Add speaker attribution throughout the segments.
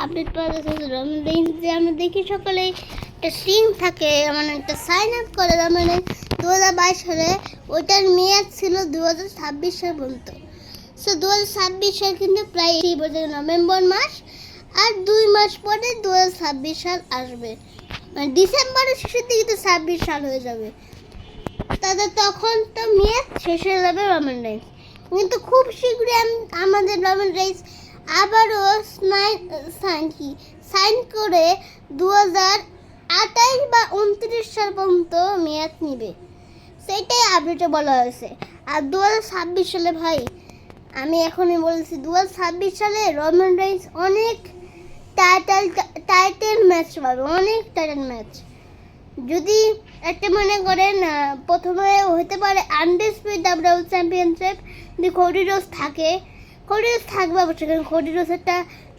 Speaker 1: Update পাওয়া যাচ্ছে Ramen range যে আমরা দেখি সকালে একটা স্ট্রিং থাকে মানে একটা সাইন আপ করে রমেন রেঞ্জ 2022 সালে ওইটার মেয়াদ ছিল 2026 সাল পর্যন্ত। সো 2026 সাল কিন্তু প্রায় এই বছর নভেম্বর মাস আর 2 মাস পরে 2026 সাল আসবে, মানে ডিসেম্বরের শেষের দিকে তো 26 সাল হয়ে যাবে। তাদের তখন তো মেয়াদ শেষ হয়ে যাবে রমেন রেঞ্জ, কিন্তু খুব শীঘ্রই আমাদের রমেন রেঞ্জ আবারও সাইন করে 2028 বা 29 সাল পর্যন্ত মেয়াদ নিবে, সেটাই আপডেটে বলা হয়েছে। আর 2026 সালে ভাই আমি এখনই বলছি 2026 সালে রমেন রেঞ্জ অনেক টাইটেল ম্যাচ পাবে, অনেক টাইটেল ম্যাচ। যদি একটা মনে করেন প্রথমে হতে পারে আনডিসপিউটেড ডাব্লিউডাব্লিউ চ্যাম্পিয়নশিপ, যদি কোডি রোজ থাকবে অবশ্যই, কারণ কোডি রোজ একটা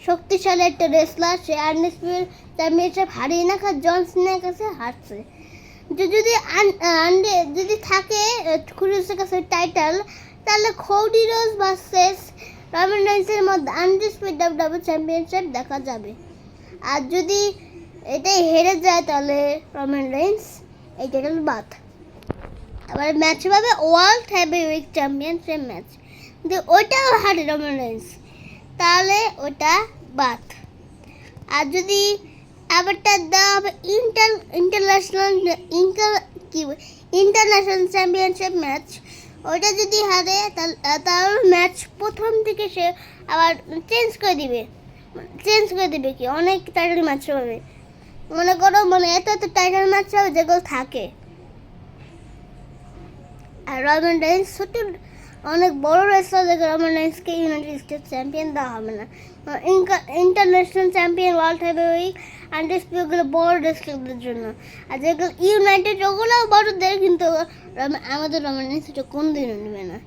Speaker 1: শক্তিশালী একটা রেসলার, সে আনডিসপিউটেড চ্যাম্পিয়নশিপ হারিয়ে না জন সিনার কাছে হারছে। যদি থাকে কোডি রোজের কাছে টাইটেল, তাহলে কোডি রোজ ভার্সেস রমেন রেঞ্জের মধ্যে আনডিসপিউটেড ডাব্লিউডাব্লিউ চ্যাম্পিয়নশিপ দেখা যাবে। আর যদি এটাই হেরে যায় তাহলে রমেন রেঞ্জ এই টাইটেল বাদ। আবার ম্যাচ পাবে ওয়ার্ল্ড হেভিওয়েট চ্যাম্পিয়নশিপ ম্যাচ, কিন্তু ওইটাও হারে রমেন রেঞ্জ তাহলে ওটা বাদ। আর যদি আবারটা দেওয়া হবে ইন্টারন্যাশনাল চ্যাম্পিয়নশিপ ম্যাচ, ওইটা যদি হারে তাহলে ম্যাচ প্রথম থেকে সে আবার চেঞ্জ করে দিবে কি অনেক টাইটেল ম্যাচ হবে, মনে করো এত টাইটেল ম্যাচ হবে যেগুলো থাকে। আর রমেন রেঞ্জ ছোট অনেক বড় রেসলার দেখে রমেন রেঞ্জকে ইউনাইটেড স্টেটস চ্যাম্পিয়ন দেওয়া হবে না। International champion world heavyweight undisputed বড় রেসলারদের জন্য, আর যেগুলো ইউনাইটেড ওগুলোও বড়দের, কিন্তু আমাদের রমেন রেঞ্জ সেটা কোনদিনও নেবে না।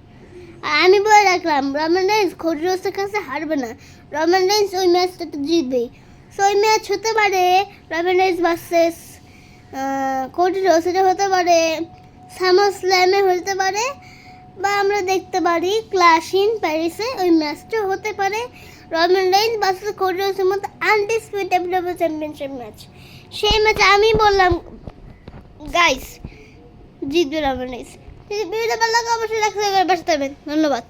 Speaker 1: আর আমি বলে রাখলাম রমেন রেঞ্জ কোডি রোজের কাছে হারবে না, রমেন রেঞ্জ ওই ম্যাচটা তো জিতবেই। সো ওই ম্যাচ হতে পারে রমেন রেঞ্জ ভার্সেস কোডি রোজ, এটা হতে পারে সামার স্ল্যামে হতে পারে, বা আমরা দেখতে পারি ক্ল্যাশ ইন প্যারিসে ওই ম্যাচটা হতে পারে রমেন রেঞ্জ ভার্সেস কোডি রোজের মধ্যে আনডিসপিউটেড ডাব্লিউডাব্লিউ চ্যাম্পিয়নশিপ ম্যাচ। সেই ম্যাচে আমি বললাম গাইস জিতবে রমেন রেঞ্জ। যদি ভিডিওটা ভালো লাগে অবশ্যই লাইক করে পাশে থাকবেন। ধন্যবাদ।